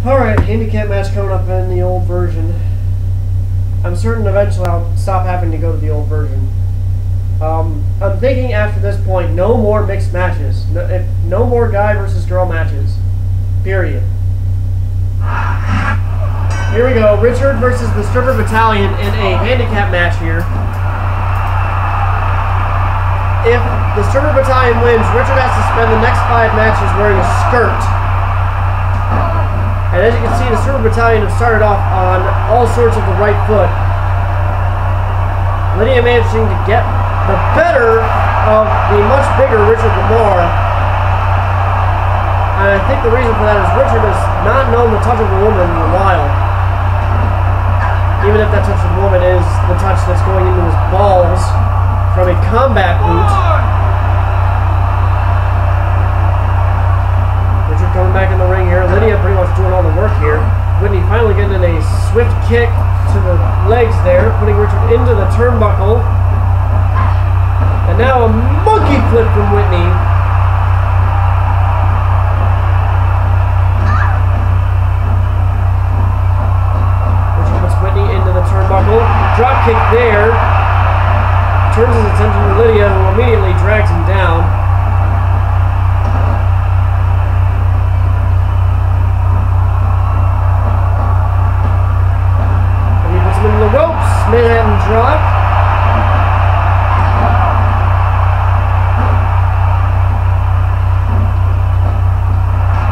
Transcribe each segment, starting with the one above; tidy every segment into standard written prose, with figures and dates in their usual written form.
Alright, handicap match coming up in the old version. I'm certain eventually I'll stop having to go to the old version. I'm thinking after this point, no more mixed matches. No more guy versus girl matches. Period. Here we go, Richard versus the Stripper Battalion in a handicap match here. If the Stripper Battalion wins, Richard has to spend the next 5 matches wearing a skirt. And as you can see, the Stripper Battalion have started off on all sorts of the right foot. Lydia managing to get the better of the much bigger Richard Lamar. And I think the reason for that is Richard has not known the touch of a woman in a while. Even if that touch of a woman is the touch that's going into his balls from a combat boot. Richard coming back in the ring here. Lydia pretty much doing all the work here. Whitney finally getting in a swift kick to the legs there, putting Richard into the turnbuckle. And now a monkey flip from Whitney. Richard puts Whitney into the turnbuckle. Drop kick there. Turns his attention to Lydia, who immediately drags him down. And he puts him into the ropes. Manhattan drop.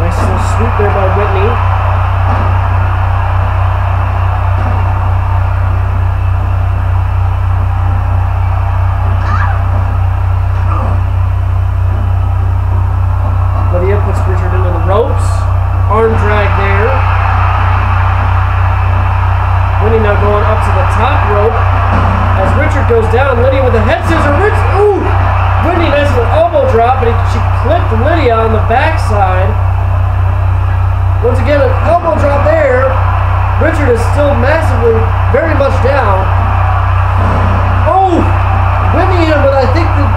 Nice little sweep there by Whitney. Puts Richard into the ropes. Arm drag there. Whitney now going up to the top rope. As Richard goes down, Lydia with a head scissor. Ooh! Whitney nice little elbow drop, but she clipped Lydia on the backside. Once again, an elbow drop there. Richard is still massively, very much down. Oh! Whitney hit him, but I think that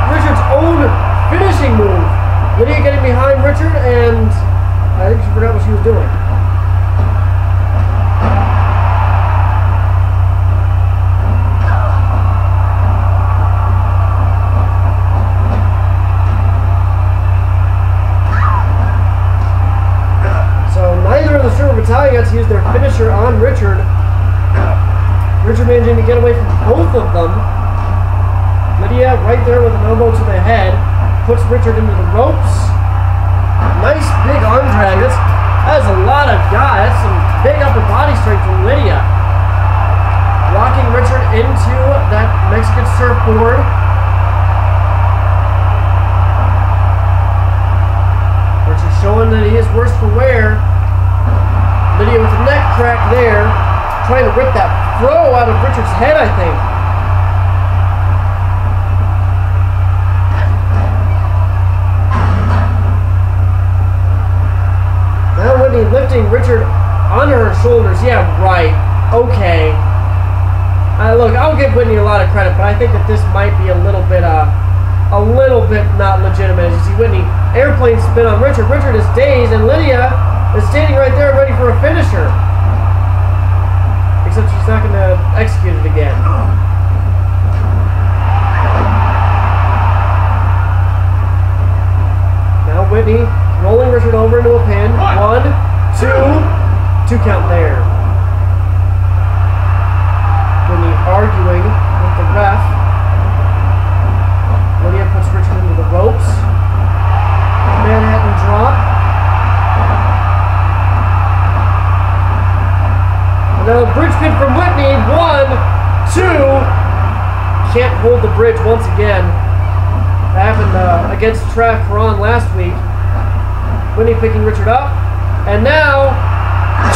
Richard's own finishing move. Lydia getting behind Richard, and I think she forgot what she was doing. So neither of the Stripper Battalion got to use their finisher on Richard. Richard managing to get away from both of them. Lydia right there with an elbow to the head. Puts Richard into the ropes. Nice big arm drag. That's a lot of guys. That's some big upper body strength from Lydia. Locking Richard into that Mexican surfboard. Richard showing that he is worse for wear. Lydia with the neck crack there. Trying to rip that fro out of Richard's head, I think. Lifting Richard on her shoulders. Yeah, right. Okay. Look, I'll give Whitney a lot of credit, but I think that this might be a little bit not legitimate. As you see, Whitney airplane spin on Richard. Richard is dazed, and Lydia is standing right there ready for a finisher. Except she's not going to execute it again. Now Whitney rolling Richard over into a pin. 1, 2 count there. Whitney arguing with the ref. Lydia puts Richard into the ropes. Manhattan drop. Another bridge pin from Whitney. 1, 2. Can't hold the bridge once again. That happened against Trav Karan last week. Whitney picking Richard up. And now,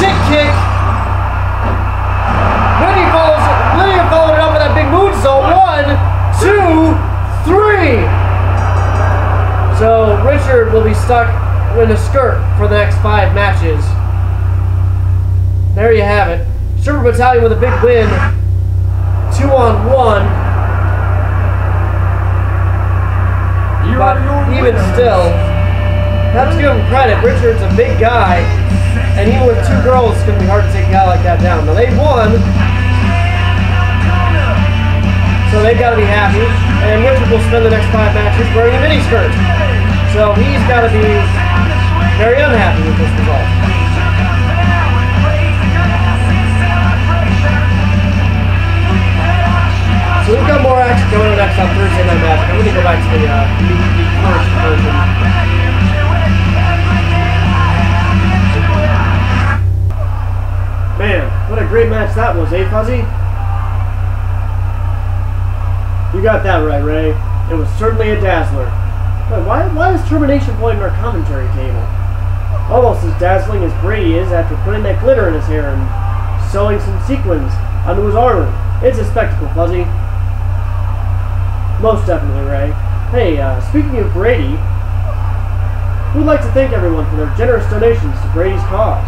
chick kick. Lydia followed it up with that big moonsault. 1, 2, 3. So Richard will be stuck in a skirt for the next 5 matches. There you have it. Stripper Battalion with a big win. 2-on-1. But even still, have to give him credit. Richard's a big guy. And even with 2 girls, it's going to be hard to take a guy like that down. Now, they won, so they've got to be happy. And Richard will spend the next 5 matches wearing a miniskirt. So he's got to be very unhappy with this result. So we've got more action going on next on Thursday Night Magic. I'm going to go back to the first version. Man, what a great match that was, eh, Fuzzy? You got that right, Ray. It was certainly a dazzler. Wait, why is Termination Point in our commentary table? Almost as dazzling as Brady is after putting that glitter in his hair and sewing some sequins onto his armor. It's a spectacle, Fuzzy. Most definitely, Ray. Hey, speaking of Brady, we'd like to thank everyone for their generous donations to Brady's cause.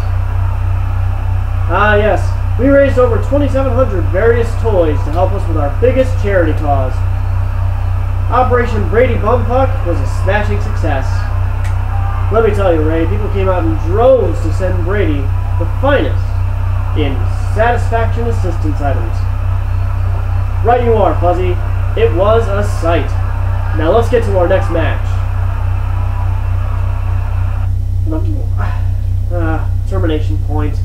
Ah, yes. We raised over 2,700 various toys to help us with our biggest charity cause. Operation Brady Bumfuck was a smashing success. Let me tell you, Ray, people came out in droves to send Brady the finest in satisfaction assistance items. Right you are, Fuzzy. It was a sight. Now let's get to our next match. Termination Point.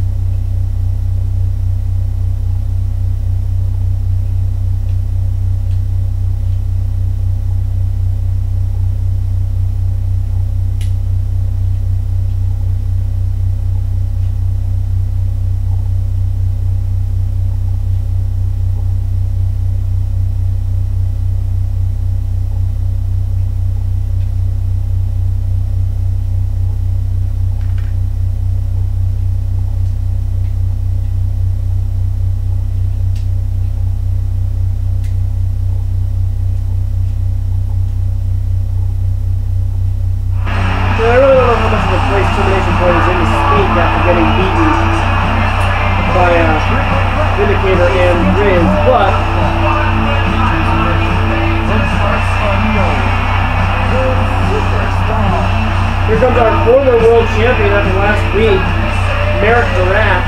Here comes our former world champion after last week, Merrick Durant.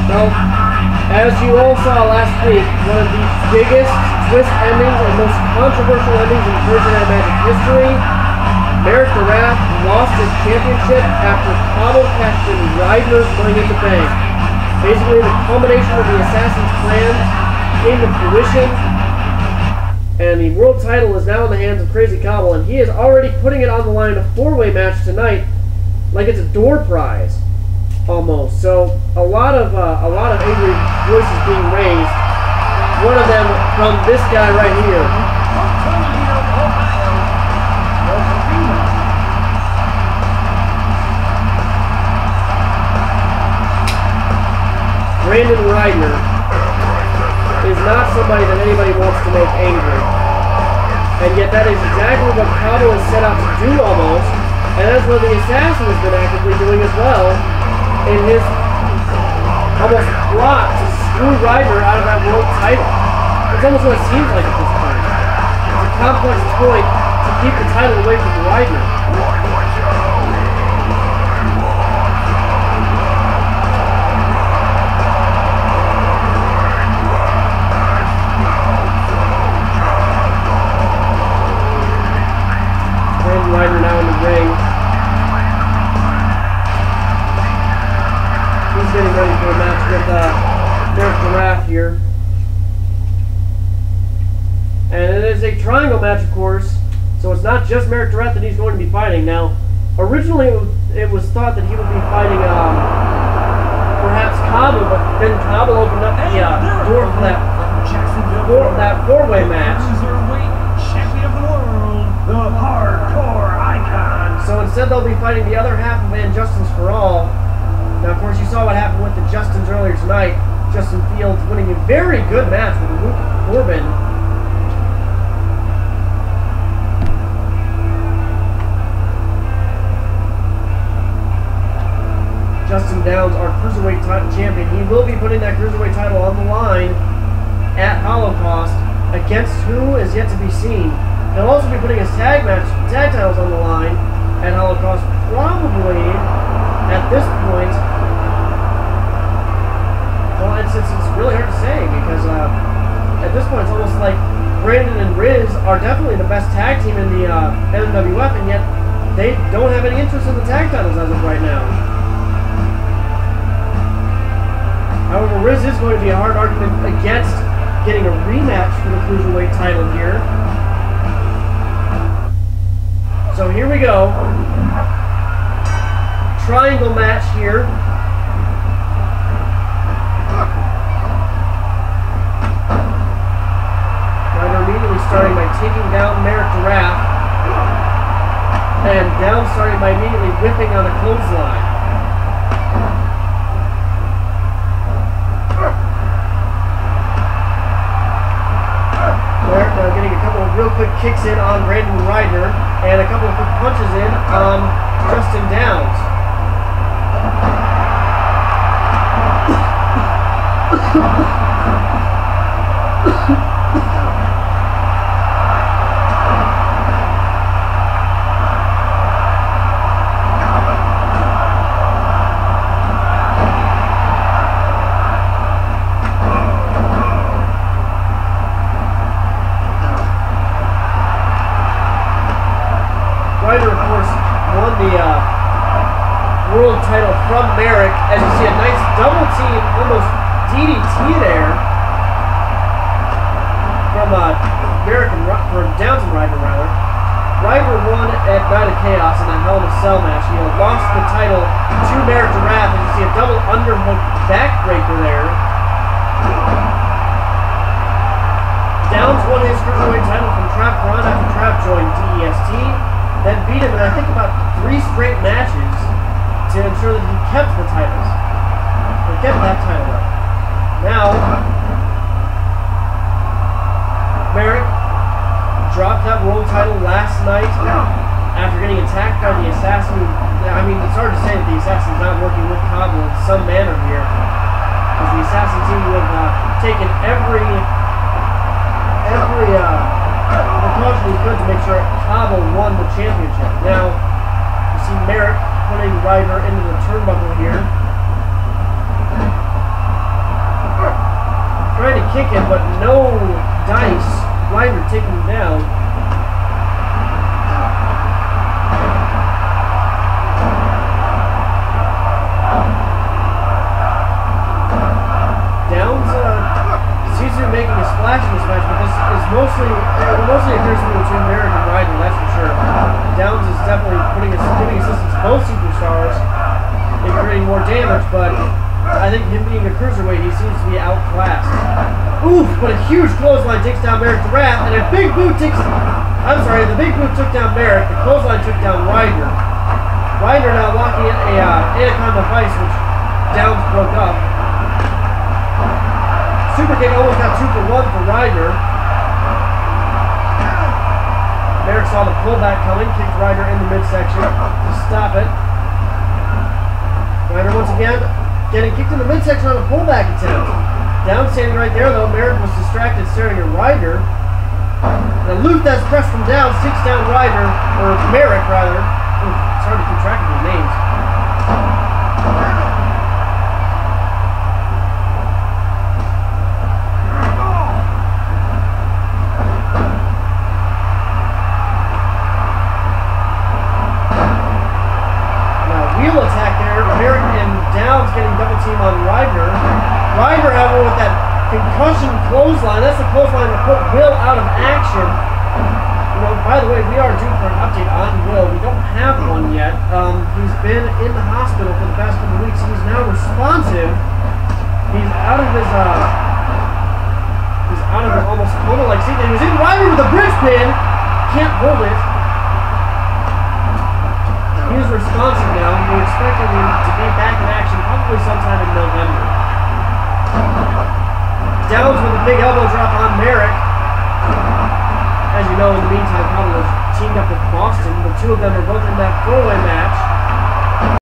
Well, as you all saw last week, one of the biggest twist endings and most controversial endings in Thursday Night Magic history, Merrick Durant lost his championship after Cabo cashed in Ryder's Money in the Bank. Basically, the culmination of the Assassin's plan came to fruition, and the world title is now in the hands of Crazy Cabo, and he is already putting it on the line in a 4-way match tonight, like it's a door prize, almost. So a lot of angry voices being raised. One of them from this guy right here. Brandon Ryder is not somebody that anybody wants to make angry. And yet that is exactly what Cabo has set out to do almost. And that's what the Assassin has been actively doing as well in his almost plot to screw Ryder out of that world title. It's almost what it seems like at this point. It's a complex point to keep the title away from Ryder. Ryder now in the ring. He's getting ready for a match with Merrick Durant here. And it is a triangle match, of course, so it's not just Merrick Durant that he's going to be fighting. Now, originally it was thought that he would be fighting perhaps Cabo, but then Cabo opened up the door for that 4-way match. The hardcore icon. So instead they'll be fighting the other half of Injustice for All. Now of course you saw what happened with the Justins earlier tonight. Justin Fields winning a very good match with Luke Corbin. Justin Downs, our Cruiserweight champion. He will be putting that Cruiserweight title on the line at Holocaust against who is yet to be seen. He'll also be putting his tag titles on the line at Holocaust, probably at this point. Well, it's really hard to say because at this point it's almost like Brandon and Riz are definitely the best tag team in the MMWF, and yet they don't have any interest in the tag titles as of right now. However, Riz is going to be a hard argument against getting a rematch for the Cruiserweight title here. So here we go. Triangle match here. Ryder immediately starting by taking down Merrick Raff. And Down starting by immediately whipping on a clothesline. Getting a couple of real quick kicks in on Brandon Ryder and a couple of quick punches in on Justin Downs. Ryder, of course, won the world title from Merrick. As you see, a nice double team, almost DDT there from Merrick and from Downs and Ryder, rather. Ryder won at Night of Chaos in a Hell in a Cell match. He lost the title to Merrick Raff. As you see, a double underhook backbreaker there. Downs won his Cruiserweight title from Trav Braun after Trav joined DEST. Then beat him in, I think, about 3 straight matches to ensure that he kept the titles. Or kept that title up. Now, Merrick dropped that world title last night after getting attacked by the Assassin. I mean, it's hard to say that the Assassin's not working with Cabo in some manner here. Because the Assassin seemed to have taken every precaution he could to make sure Cabo won the championship. Now, you see Merrick putting Ryder into the turnbuckle here. Trying to kick him, but no dice. Ryder taking him down. Downs seems to be making a splash in this match, but this is mostly appears to be between Merrick and Ryder, that's for sure. Downs is definitely giving assistance to both superstars in creating more damage, but I think him being a cruiserweight, he seems to be outclassed. Oof, but a huge clothesline takes down Merrick the Raff, and the big boot took down Merrick, the clothesline took down Ryder. Ryder now locking in a Anaconda Vice, which Downs broke up. Super kick almost got 2 for 1 for Ryder. Merrick saw the pullback coming, kicked Ryder in the midsection to stop it. Ryder once again getting kicked in the midsection on a pullback attempt. Down standing right there though, Merrick was distracted staring at Ryder. And a loop that's pressed from Downs takes down Ryder, or Merrick rather. It's hard to keep track of these names. On Ryder. Ryder, however, with that concussion clothesline, that's the clothesline that put Will out of action. You know, by the way, we are due for an update on Will. We don't have one yet. He's been in the hospital for the past couple weeks. He's now responsive. He's out of his almost coma-like state. He was in Ryder with a bridge pin. Can't hold it. He is responsive now. We're expecting him to be back in action probably sometime in November. Downs with a big elbow drop on Merrick. As you know, in the meantime, Cabo was teamed up with Boston. The two of them are both in that 4-way match.